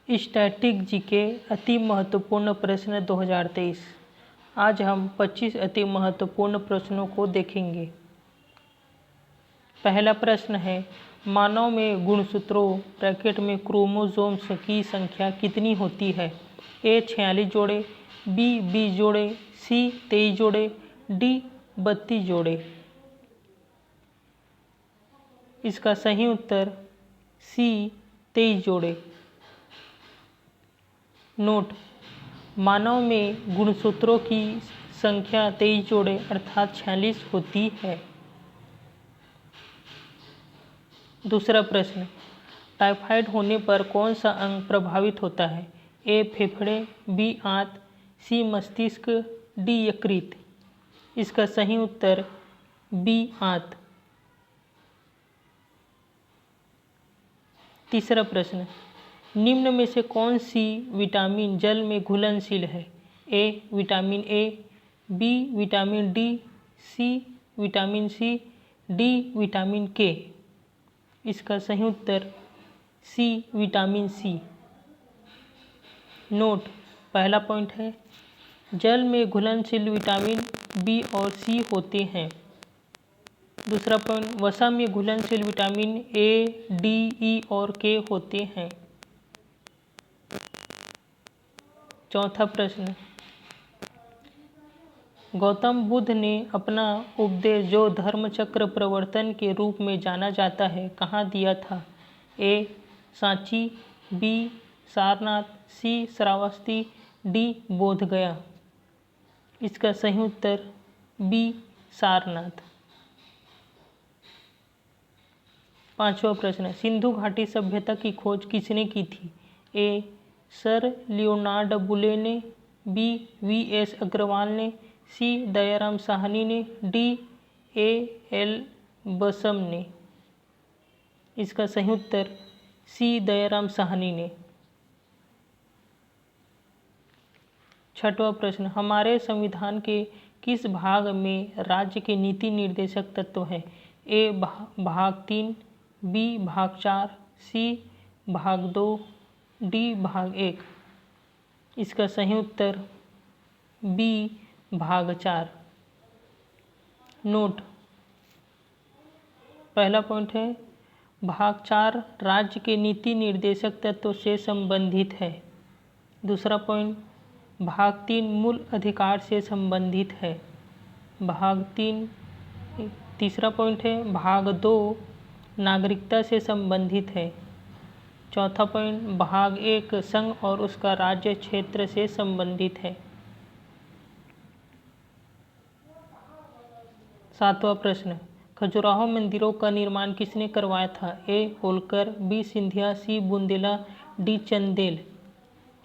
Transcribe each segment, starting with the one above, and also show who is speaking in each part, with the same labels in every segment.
Speaker 1: Static GK अति महत्वपूर्ण प्रश्न 2023। आज हम 25 अति महत्वपूर्ण प्रश्नों को देखेंगे। पहला प्रश्न है, मानव में गुणसूत्रों ब्रैकेट में क्रोमोसोम्स की संख्या कितनी होती है? ए 46 जोड़े, बी 20 जोड़े, सी 23 जोड़े, डी 32 जोड़े। इसका सही उत्तर सी 23 जोड़े। नोट, मानव में गुणसूत्रों की संख्या 23 जोड़े अर्थात 46 होती है। दूसरा प्रश्न, टाइफाइड होने पर कौन सा अंग प्रभावित होता है? ए फेफड़े, बी आंत, सी मस्तिष्क, डी यकृत। इसका सही उत्तर बी आंत। तीसरा प्रश्न, निम्न में से कौन सी विटामिन जल में घुलनशील है? A vitamin A, B vitamin D, C vitamin C, D vitamin K. इसका सही उत्तर सी विटामिन सी। नोट, पहला पॉइंट है, जल में घुलनशील विटामिन बी और सी होते हैं। दूसरा पॉइंट, वसा में घुलनशील विटामिन ए, डी, ई और के होते हैं। चौथा प्रश्न, गौतम बुद्ध ने अपना उपदेश जो धर्मचक्र प्रवर्तन के रूप में जाना जाता है कहाँ दिया था? ए सांची, बी सारनाथ, सी श्रावस्ती, डी बोधगया। इसका सही उत्तर बी सारनाथ। पांचवा प्रश्न, सिंधु घाटी सभ्यता की खोज किसने की थी? ए सर लियोनार्ड बुले ने, बी वी एस अग्रवाल ने, सी दयाराम साहनी ने, डी ए एल बसम ने। इसका सही उत्तर सी दयाराम साहनी ने। छठवां प्रश्न, हमारे संविधान के किस भाग में राज्य के नीति निर्देशक तत्व हैं? ए भाग 3, बी भाग 4, सी भाग 2, डी भाग 1। इसका सही उत्तर बी भाग 4। नोट, पहला पॉइंट है, भाग 4 राज्य के नीति निर्देशक तत्व से संबंधित है। दूसरा पॉइंट, भाग 3 मूल अधिकार से संबंधित है। भाग 3 तीसरा पॉइंट है, भाग 2 नागरिकता से संबंधित है। चौथा पॉइंट, भाग 1 संघ और उसका राज्य क्षेत्र से संबंधित है। सातवां प्रश्न, खजुराहो मंदिरों का निर्माण किसने करवाया था? ए होलकर, बी सिंधिया, सी बुंदेला, डी चंदेल।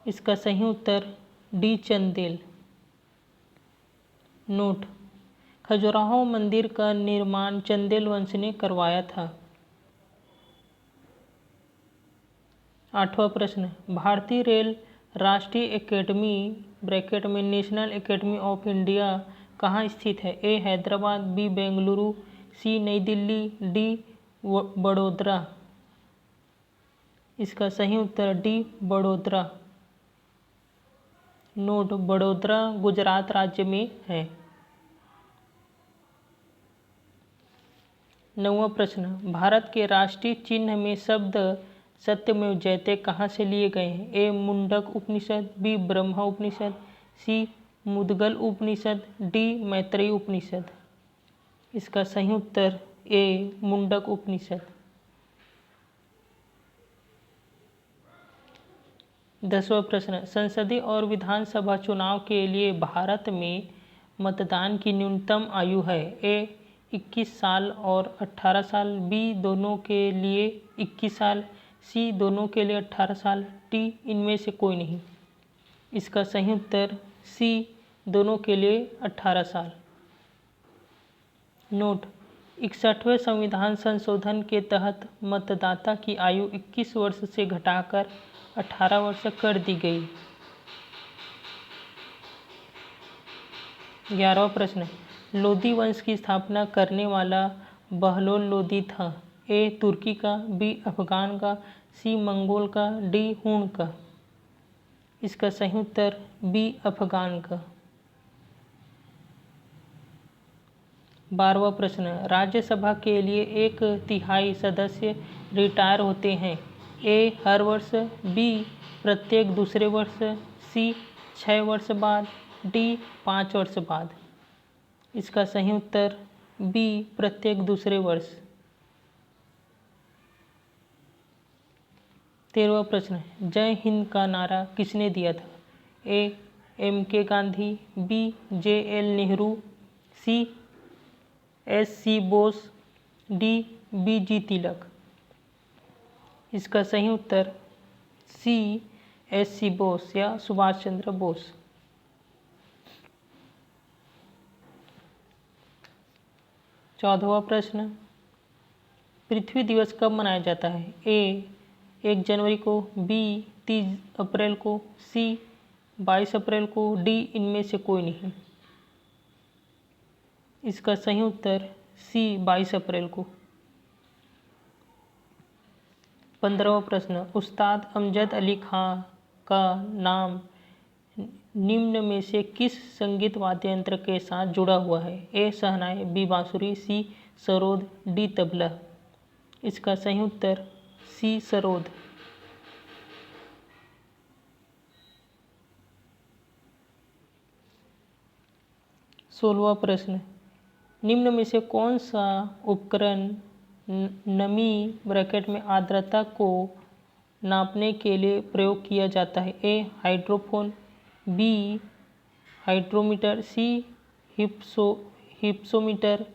Speaker 1: इसका सही उत्तर डी चंदेल। नोट, खजुराहो मंदिर का निर्माण चंदेल वंश ने करवाया था। आठवां प्रश्न, भारतीय रेल राष्ट्रीय एकेडमी ब्रैकेट में नेशनल एकेडमी ऑफ इंडिया कहाँ स्थित है? ए हैदराबाद, बी बेंगलुरु, सी नई दिल्ली, डी बड़ोदरा। इसका सही उत्तर डी बड़ोदरा। नोट, बड़ोदरा गुजरात राज्य में है। नौवां प्रश्न, भारत के राष्ट्रीय चिन्ह में शब्द सत्यमेव जयते कहाँ से लिए गए हैं? ए मुंडक उपनिषद, बी ब्रह्मा उपनिषद, सी मुद्गल उपनिषद, डी मैत्रेयी उपनिषद। इसका सही उत्तर ए मुंडक उपनिषद। 10वां प्रश्न, संसदीय और विधानसभा चुनाव के लिए भारत में मतदान की न्यूनतम आयु है? ए 21 साल और 18 साल, बी दोनों के लिए 21 साल, सी दोनों के लिए 18 साल, डी इनमें से कोई नहीं। इसका सही उत्तर सी दोनों के लिए 18 साल। नोट, 61वें संविधान संशोधन के तहत मतदाता की आयु 21 वर्ष से घटाकर 18 वर्ष कर दी गई। 11वां प्रश्न, लोदी वंश की स्थापना करने वाला बहलोल लोदी था? ए तुर्की का, बी अफगान का, सी मंगोल का, डी हूण का। इसका सही उत्तर बी अफगान का। 12वां प्रश्न, राज्यसभा के लिए 1/3 सदस्य रिटायर होते हैं। ए हर वर्ष, बी प्रत्येक दूसरे वर्ष, सी 6 वर्ष बाद, डी 5 वर्ष बाद। इसका सही उत्तर बी प्रत्येक दूसरे वर्ष। 13वां प्रश्न, जय हिंद का नारा किसने दिया था? A M.K. Gandhi, B J.L. Nehru, C S.C. Bose, D B.G. Tilak. इसका सही उत्तर सी S.C. बोस या सुभाष चंद्र बोस। 14वां प्रश्न, पृथ्वी दिवस कब मनाया जाता है? ए 1 जनवरी को, बी 30 अप्रैल को, सी 22 अप्रैल को, डी इनमें से कोई नहीं। इसका सही उत्तर सी 22 अप्रैल को। 15वां प्रश्न, उस्ताद अमजद अली खां का नाम निम्न में से किस संगीत वाद्य यंत्र के साथ जुड़ा हुआ है? ए शहनाई, बी बांसुरी, सी सरोद, डी तबला। इसका सही उत्तर सी सरोद। 16वां प्रश्न, निम्न में से कौन सा उपकरण नमी ब्रैकेट में आर्द्रता को नापने के लिए प्रयोग किया जाता है? ए हाइड्रोफोन, बी हाइड्रोमीटर, सी हिप्सोमीटर,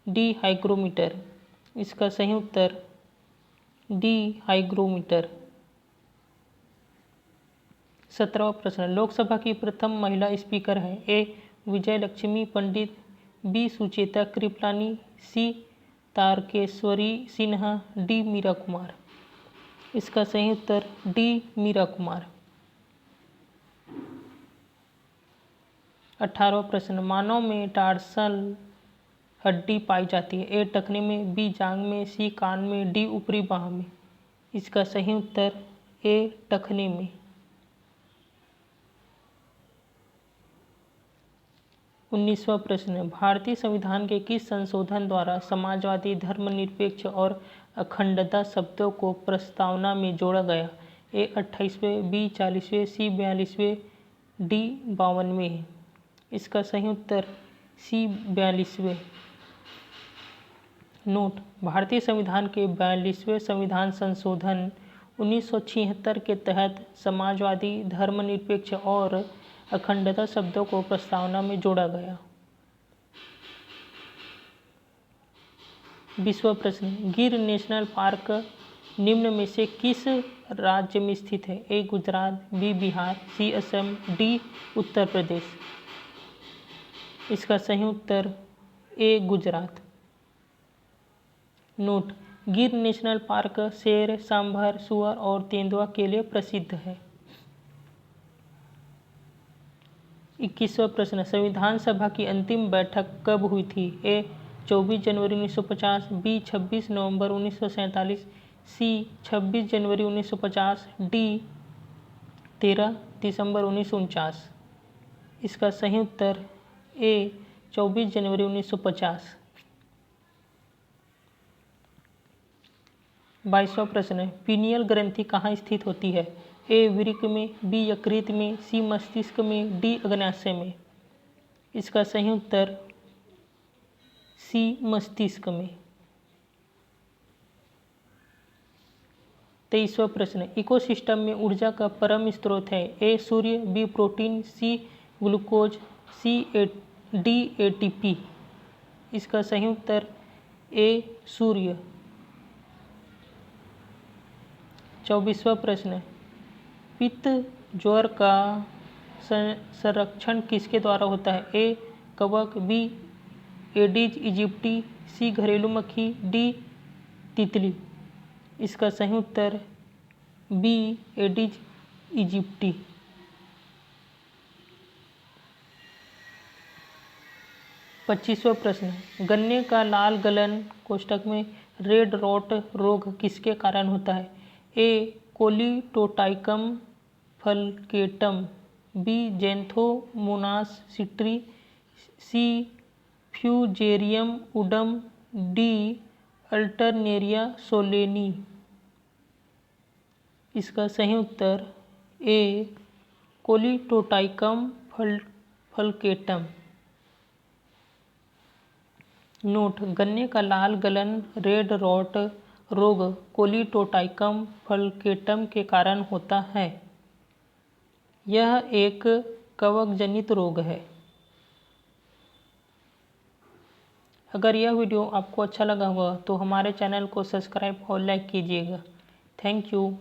Speaker 1: डी हाइग्रोमीटर। इसका सही उत्तर डी हाइग्रोमीटर। 17वां प्रश्न, लोकसभा की प्रथम महिला स्पीकर है? ए विजय लक्ष्मी पंडित, बी सुचेता कृपलानी, सी तारकेश्वरी सिन्हा, डी मीरा कुमार। इसका सही उत्तर डी मीरा कुमार। 18वां प्रश्न, मानव में टार्सल हड्डी पाई जाती है? ए टखने में, बी जांघ में, सी कान में, डी ऊपरी बाह में। इसका सही उत्तर ए टखने में। 19वां प्रश्न, भारतीय संविधान के किस संशोधन द्वारा समाजवादी, धर्मनिरपेक्ष और अखंडता शब्दों को प्रस्तावना में जोड़ा गया? ए 28वें, बी 40वें, सी 42वें, डी 52वें। इसका सही उत्तर सी 42वें। नोट, भारतीय संविधान के 42वें संविधान संशोधन 1976 के तहत समाजवादी, धर्मनिरपेक्ष और अखंडता शब्दों को प्रस्तावना में जोड़ा गया। 20वां प्रश्न, गिर नेशनल पार्क निम्न में से किस राज्य में स्थित है? ए गुजरात, बी बिहार, सी असम, डी उत्तर प्रदेश। इसका सही उत्तर ए गुजरात। नोट, गिर नेशनल पार्क शेर, सांभर, सुअर और तेंदुआ के लिए प्रसिद्ध है। 21वां प्रश्न, संविधान सभा की अंतिम बैठक कब हुई थी? ए 24 जनवरी 1950, बी 26 नवंबर 1947, सी 26 जनवरी 1950, डी 13 दिसंबर 1949। इसका सही उत्तर ए 24 जनवरी 1950। 22वां प्रश्न, पीनियल ग्रंथि कहाँ स्थित होती है? ए वृक्क में, बी यकृत में, सी मस्तिष्क में, डी अग्न्याशय में। इसका सही उत्तर सी मस्तिष्क में। 23वां प्रश्न, इकोसिस्टम में ऊर्जा का परम स्रोत है? ए सूर्य, B protein, C glucose, D ATP। इसका सही उत्तर ए सूर्य। 24वां प्रश्न, पित्त ज्वर का संरक्षण किसके द्वारा होता है? ए कवक, बी एडिज इजिप्टी, सी घरेलू मक्खी, डी तितली। इसका सही उत्तर बी एडिज इजिप्टी। 25वां प्रश्न, गन्ने का लाल गलन कोष्ठक में रेड रॉट रोग किसके कारण होता है? ए कोलीटोटाइकम फलकेटम, बी ज़ैंथोमोनास सिट्री, सी फ्यूजेरियम उडम, डी अल्टरनेरिया सोलेनी। इसका सही उत्तर ए कोलिटोटाइकम फलकेटम। नोट: गन्ने का लाल गलन रेड रॉट रोग कोलिटोटाइकम फलकेटम के कारण होता है। यह एक कवक-जनित रोग है। अगर यह वीडियो आपको अच्छा लगा हुआ तो हमारे चैनल को सब्सक्राइब और लाइक कीजिएगा। Thank you.